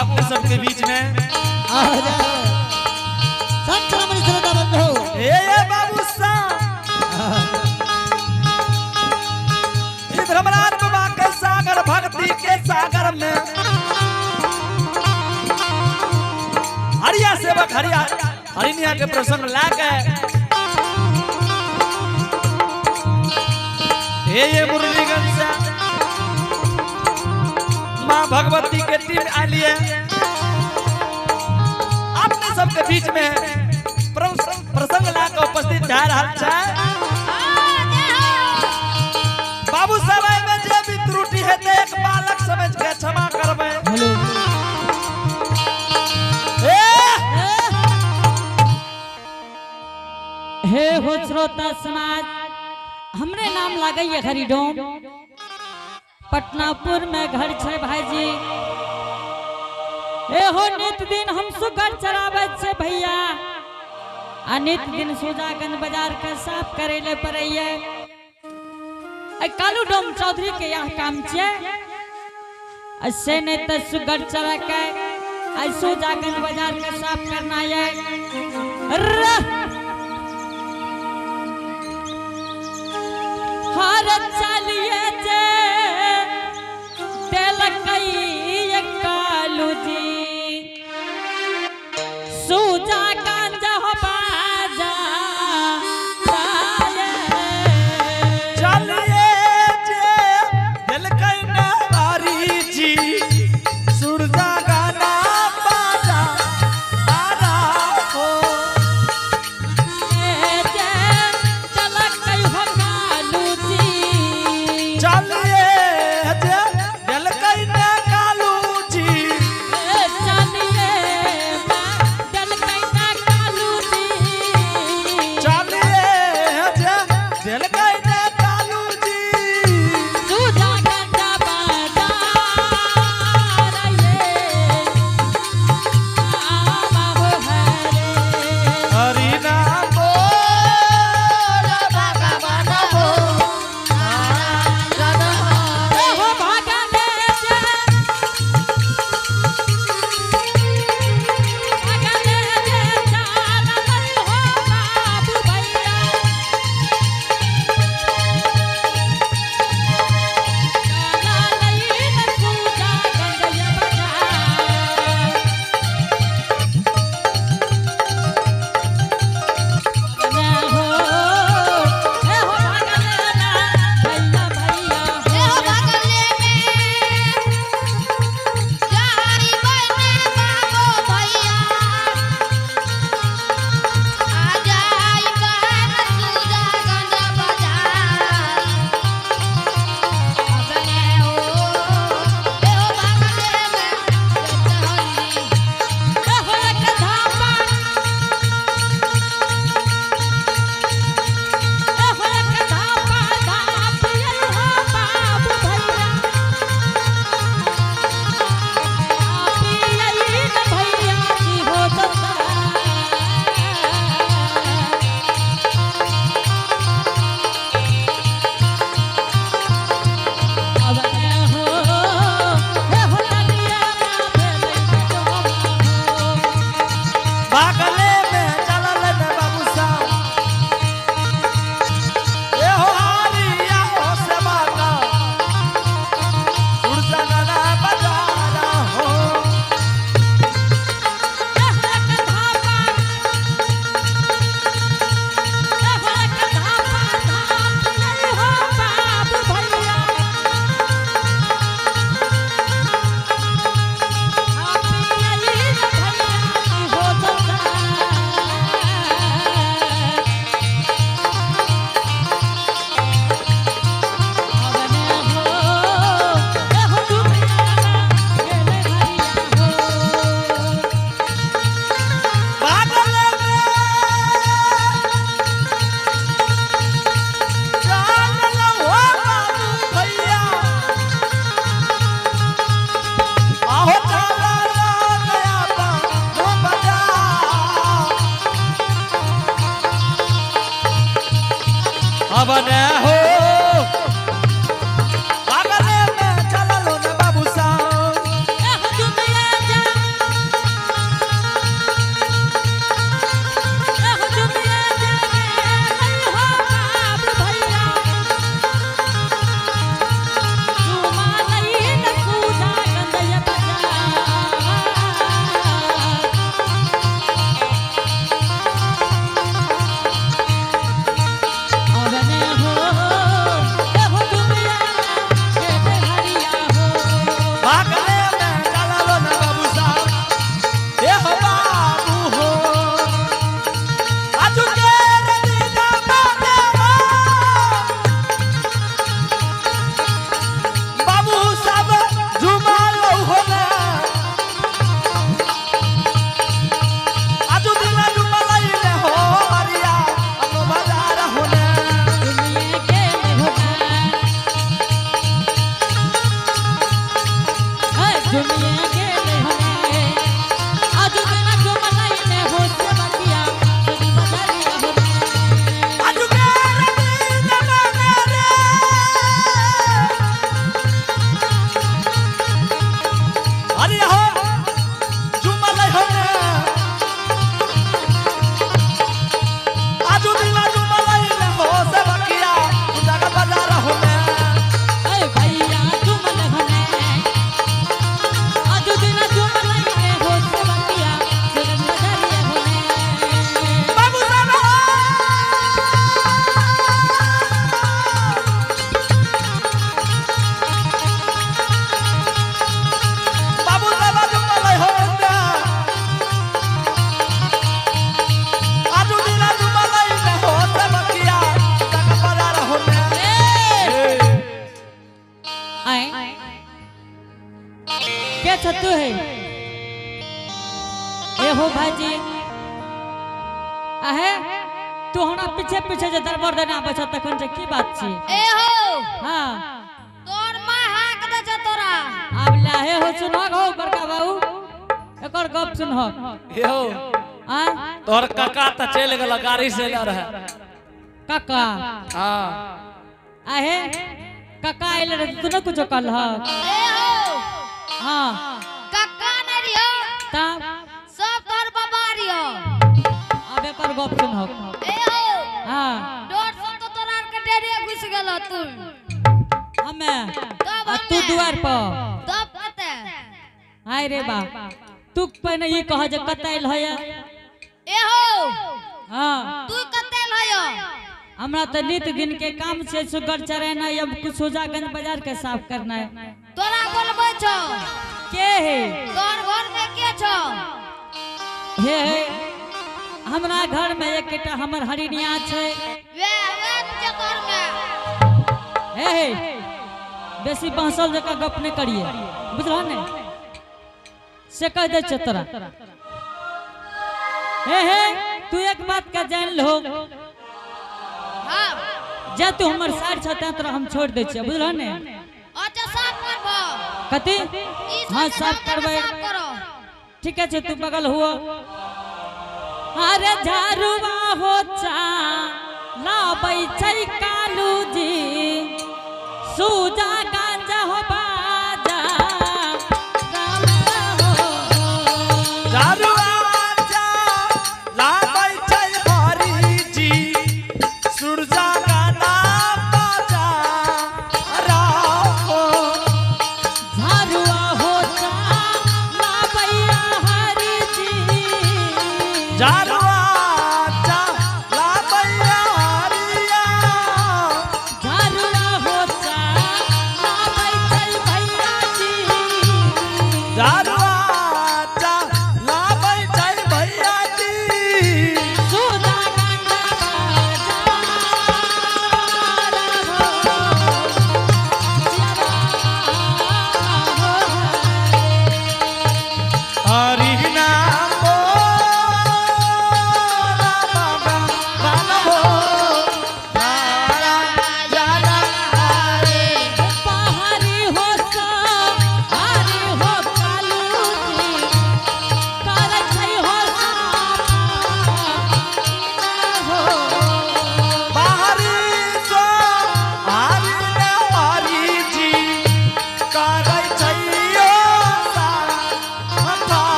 आपके सबके बीच में बाबू धर्मराज बाबा के सागर भक्ति के सागर में हरिया सेवक हरिया हरिनिया के प्रसंग लाके ये मुरलीगंज से माँ भगवती के टीम आई है आपने सबके बीच में प्रसंग लाकर उपस्थित जा रहा है। बाबू समय में जो भी त्रुटि है तो एक बालक समझ के क्षमा करबे। हे हो श्रोता समाज हमरे नाम लागई है हरिडोम पटनापुर में घर छे भाईजी। ए हो नित दिन हम सुगर चरावे छे भैया आ नित दिन सुजागंज बाजार के साफ करे ले पड़ैया। ए कालू डोम चौधरी के यहाँ काम छे ऐसे ने त सुगर चरा के आई सुजागंज बाजार के साफ करना है। हर चलिए जे तेल कई कालू जी सूजा गंजा बाजा चलिए जे तेल कई नारी जी सूजा गाना बाजा आरा हो बने हो पागले में चला लो न बाबू साहब अच्छा तू है ए हो भाजी आहे तू हमरा पीछे पीछे जे दरबार देना बचा तखन से की बात छी ए हो हां तोर मां हाक दे छ तोरा अब लाहे हो सुनो हो बड़का बाबू एकर गप सुन हो यो आ तोर काका त चल गेल गाड़ी से जा रहा काका हां आहे काका आइल रे तू न कुछ कहल ह ए हो हां कक्का ने रियो तब सब तोर बाबा रियो अब एकर गप सुन हो ए हो हां डोर सब तो तोरा के डेरे घुस गेल तू हमें कब आ तू द्वार पर तब कते हाय रे बा तू पहले ई कह जे कतैल है ए हो हां तू कते लयो हमरा तो नित दिन के काम से सुगर चराना या कुछ सुजागंज बाजार के साफ करना है तोरा बोलबे छ के है तोर घर में के छ हे हमरा घर में एकटा हमर हरिनिया छै वे के तोर में हे बेसी बांसल जका गप नहीं करिए बुझलो ने से कह दे छ तोरा हे तू एक बात का जान लो हां जे तू हमर साइड छ त तोरा हम छोड़ दे छियै बुझलो ने अच्छा साफ करबो कथी ई हां सब साफ करबै साफ करो ठीक है तू बगल हुआ अरे झारुआ हो चा लाबै छै कालू जी सुजा गांजा हो बाजा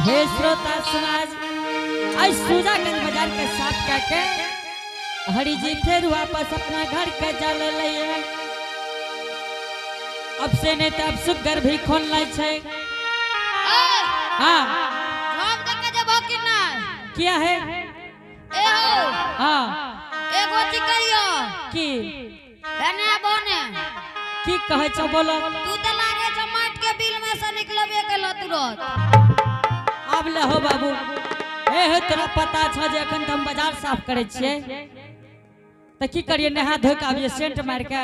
हे श्रोता समाज आज सुजागंज बाजार के साफ करके हरि जी फिर वापस अपना घर के चल लिए अब से नहीं तो अब सुगर भी खोल लै छै हां हम देख के जबो कि ना क्या है ए हो हां एगो चिकरियो की एने बने की कहे छ बोलो तू त लागे छ माट के बिल में से निकलबे केलो तुरंत अब ले हो बाबू हे तोरा पता छ जे अखन हम बाजार साफ करे छिए त की करिए नहा धो के आबिए सेंट मार के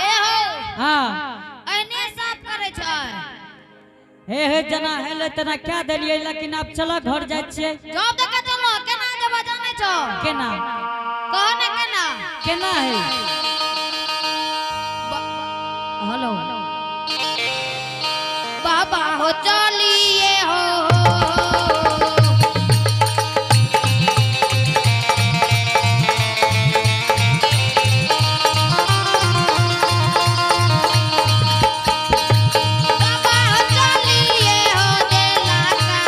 ए हो हां एने साफ करे छ हे जना हेले तना क्या देलिए लेकिन अब चलो घर जाय छिए जब देख के चलो केना जब जाने छ केना कहने केना केना है हेलो बाबा हो चलिए हो बाबा हो चलिए हो देला का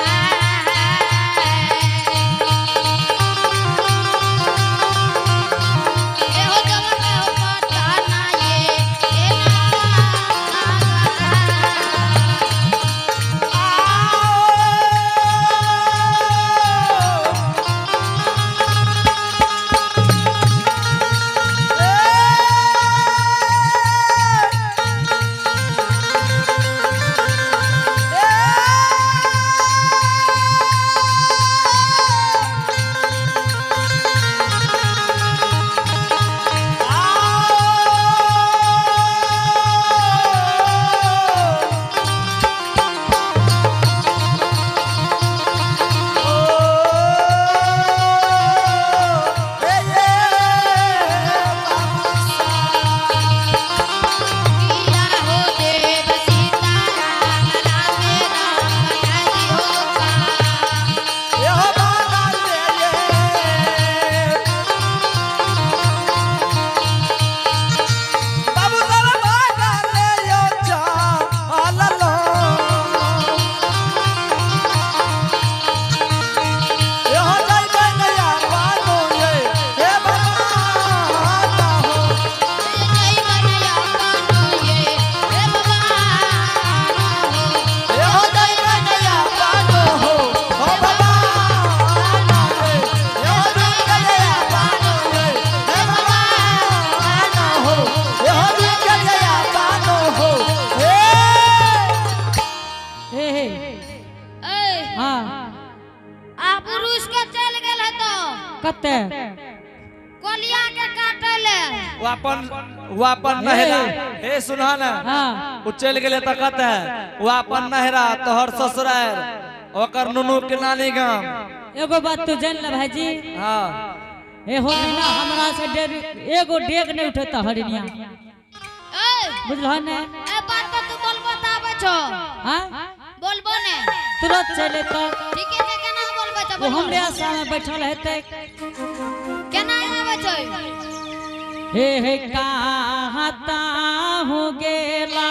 कते कोलिया के काटे ले वो अपन नहरा हे सुना ना हाँ वो चल गेले त कहते है वो अपन नहरा तोहर ससुराल ओकर नुनू के नानी गांव। एगो बात तू जान ले भाईजी हां ए हो ना हमरा से डेर एगो डेग नहीं उठता हरिनिया ए बुझल ने ए बात तो तू बोल बतावे छो हां बोलबो ने तुरंत चले तो ठीक है केना बोलबे छ वो हमरे आशा में बैठल हेते केना आवे छ हे कहता हो गेला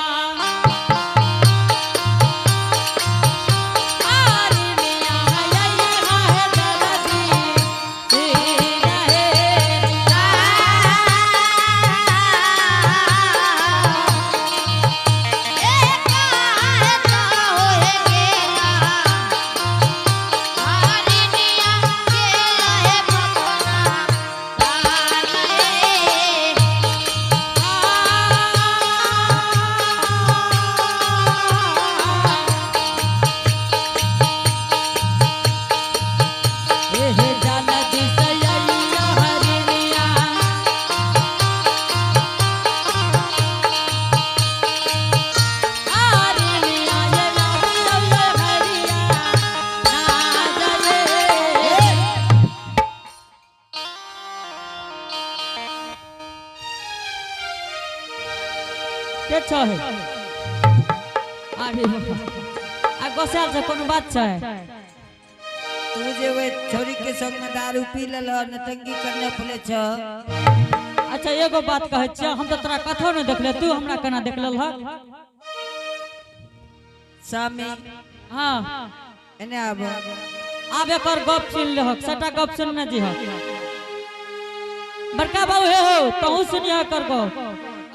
के छ है अरे आ गोसाल से कोनो बात छ तू जे वे छोरी के संग में दारू पी लेलो नटंगी करने फले छ। अच्छा एगो बात कहै छ हम तो तोरा कथो न देखले तू हमरा केना देख लेल ह सामी हां एने अब एकर गप सुन ले हक सटा गप सुन न जी हक बड़का बाबू हे हो तहु सुनिया कर गप।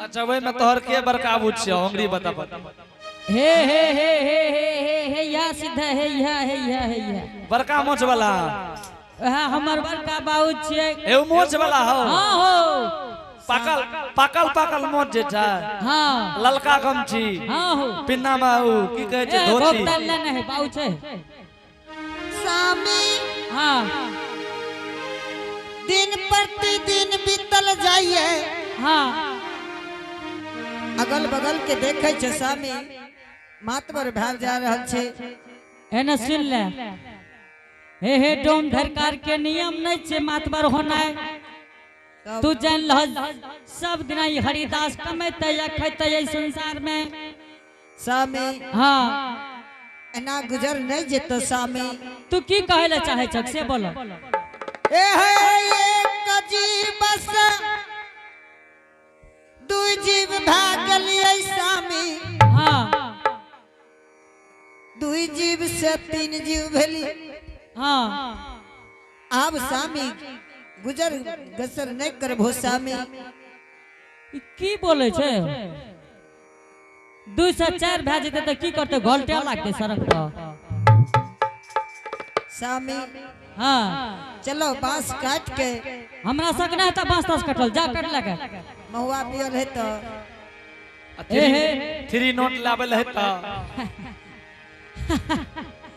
अच्छा वही में तोहर के बड़का बुझ छ हमरी बता हे हे हे हे हे हे हे या सीधा हे या हे या हे या बड़का मोछ वाला हां हमर बड़का बाबू छिए ए मोछ वाला हो हां हो पाकल पाकल पाकल मोछ जे छ हां ललका गमछी हां हो पिन्ना में उ की कहे छै धोती गोपतल न है बाबू छै सामी हां दिन प्रतिदिन बीतल जाइए हां अगल बगल के देखे छ सामी मातबर भाग जा रहल छे एने सुन ले हे हे डोम धरकार के नियम नहीं छे मातबर होना है तू जान ल सब दिन ई हरिदास कमेते या खैते ई संसार में सामी हां एना गुजर नहीं जेतो सामी तू की कहे ले चाहे छक से बोलो ए है एक जीव बस दुई जीव भागल ऐ सामी हां दुई जीव से तीन जीव भेली हां आब सामी गुजर गसर नहीं करबो सामी ई की बोले छे 2 से 4 भए जेते त की करते घोलटे लागते सड़क पर सामी हां चलो बांस काट के हमरा सकना है त बांस तस कटल जा कट लगे महुआ पियल है तो थ्री नोट लाबल है त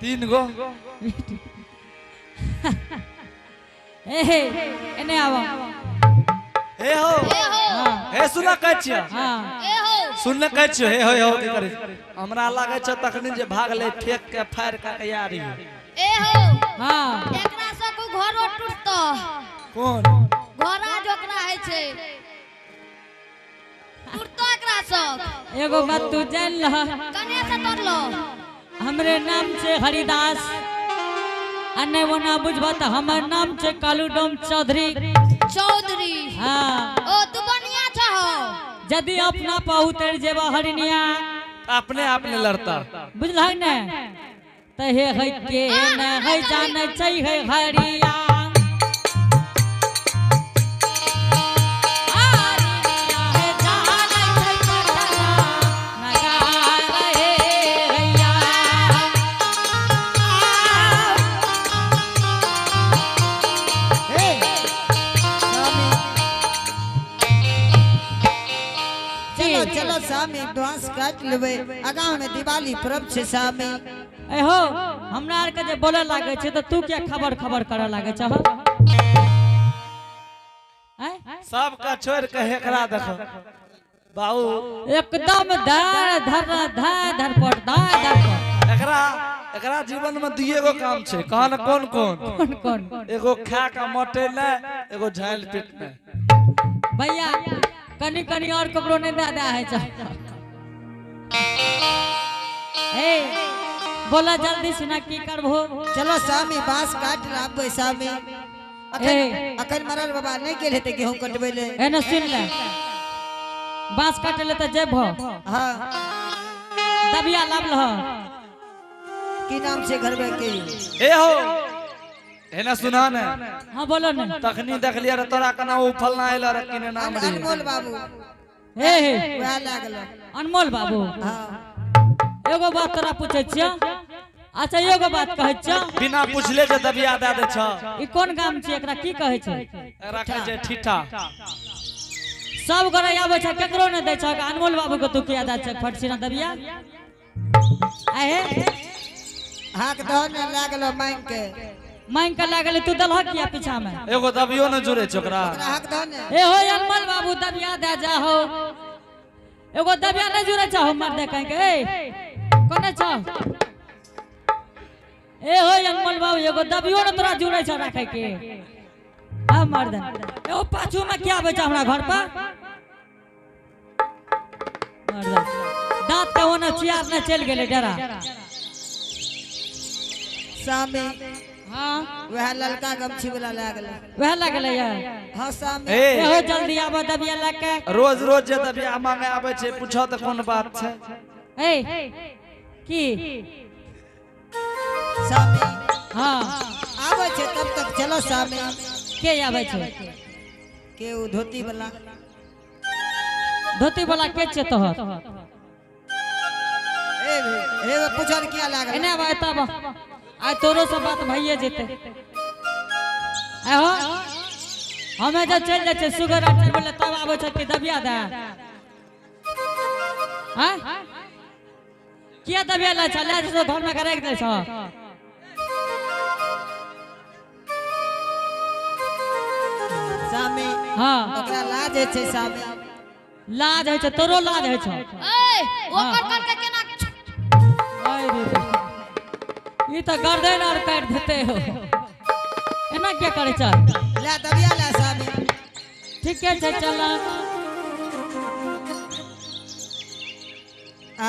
3 गो ए एने आवा हे हो हां हे सुना कह छिया हां ए हो सुन कह छियो हे हो के करे हमरा लागे छ तखनी जे भाग ले फेंक के फाड़ के तैयारी ए हो हां एकरा से को घर टूटतो कौन घोड़ा जोकरा है छे टूटतो एकरा से एगो बात तू जान ल कने से तोड़लो हमरे नाम छे हरिदास अने वो ना बुझबा त हमर नाम छे कालूडोम चौधरी चौधरी हां ओ तू बढ़िया छ हो यदि अपना पर उतर जेबा हरिनिया अपने आप ने लड़ता बुझल ने त हे के न है जाने छै है हरिया चलो सामी बांस काट लेबे आगां में दिवाली पर्व छे सामी ए हो हमरा आर के जे बोले लागे छै त तू क्या खबर करे लागे छ सबका छोड़ के हेकरा देखो बाबू एकदम धर धर धर धर पट धर पट एकरा एकरा जीवन में दुइये गो काम छे कहां न कौन कौन कौन कौन एगो खा का मोटे ले एगो झाइल पेट में भैया कनी कनी और कपड़ों ने दादा है ए बोला जल्दी सुना की करबो चलो सामी बांस काट लाबे सामी ए। अखन मरल बाबा नहीं गेले ते गेहूं कटबे ले एने सुन ले बांस काटे ले त जेब हां दबिया लाभ लह की नाम से घर में के ए हो है ना सुना ने हां बोलो न तखनी देख लिया रे तोरा कना उ फलना आइला रे किने नाम रे अनमोल बाबू हे हे वह लागल अनमोल बाबू हां एगो बात तोरा पूछे छिया अच्छा एगो बात कहै छिया बिना पूछले जे दबिया दे दे छ ई कोन गाम छी एकरा की कहै छै एकरा कहै छै ठीठा सब घरे आबै छै केकरो नै दै छ अनमोल बाबू के तू किया दै छ फटसिना दबिया आहे हाक दहन लागल मांग के मांग के लागल तू दलह किया पीछा में एगो दबियो न जुड़े छ ओकरा हाक दहन ए हो अनमोल बाबू दबिया दे जा हो एगो दबिया नै जुड़े छ हमर दे कह के ए कोने छ ए हो अनमोल बाबू एगो दबियो न तोरा जुड़े छ राखे के आ मर्दन ए ओ पाछू में क्या आबै छ हमरा घर पर मर्दन दांत के ओने चियार ने चल गेले डरा सामी हां वह ललका गमछी वाला लागल वह लगले या हां सामी ए ए हो जल्दी आबो दबिया लेके रोज रोज जे दबिया मांगे आबै छै पूछो त कोन बात छै ए की सामी हां आवे छे तब तक चलो सामी के आबै छै के उ धोती वाला धोती वाला के छै तोहर ए पूछन किया लागल एने आबै तब आ तोरो से बात भइए जेते आहो हमें जब चल जाय छै सुगर आटे बोले तब आबै छै कि दबिया दे हां किया दबिया ला चले जो घर में करे दे छ सामी हां ओकरा लाज छै सामी लाज है छै तोरो लाज है छै ए ओकर कर के केना आय रे ई त गर्दन और काट देते हो एना क्या करे छ ला दबिया ला सामी ठीक है चल आ